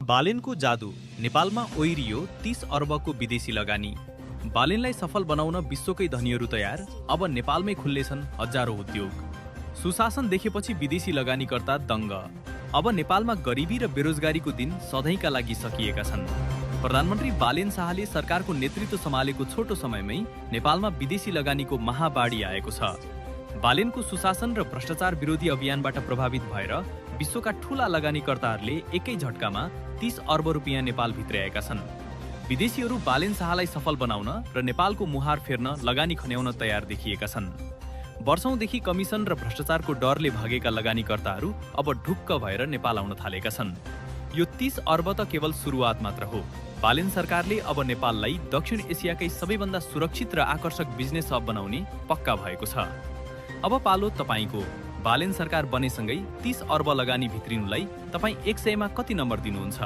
बालेनको जादु नेपालमा ओइरियो 30 अर्बको विदेशी लगानी। बालेनलाई सफल बनाउन विश्वकै धनीहरू तयार, अब नेपालमै खुल्नेछन् हजारौं उद्योग। सुशासन देखेपछि विदेशी लगानीकर्ता दङ्ग। अब नेपालमा गरिबी र बेरोजगारीको दिन सधैँका लागि सकिएका छन्। प्रधानमन्त्री बालेन शाहले सरकारको नेतृत्व सम्हालेको छोटो समयमै नेपालमा विदेशी लगानीको महाबाढी आएको छ। बालेनको सुशासन र भ्रष्टाचार विरोधी अभियानबाट प्रभावित भएर विश्वका ठूला लगानीकर्ताहरूले एकै झट्कामा 30 अर्ब रुपियाँ नेपाल भित्र्याएका छन्। विदेशीहरू बालेन शाहलाई सफल बनाउन र नेपालको मुहार फेर्न लगानी खन्याउन तयार देखिएका छन्। वर्षौंदेखि कमिसन र भ्रष्टाचारको डरले भागेका लगानीकर्ताहरू अब ढुक्क भएर नेपाल आउन थालेका छन्। यो 30 अर्ब त केवल सुरुवात मात्र हो। बालेन सरकारले अब नेपाललाई दक्षिण एसियाकै सबैभन्दा सुरक्षित र आकर्षक बिजनेस हब बनाउने पक्का भएको छ। अब पालो तपाईको। बालेन सरकार बनेसँगै 30 अर्ब लगानी भित्रिनुलाई तपाईँ 100 मा कति नम्बर दिनुहुन्छ?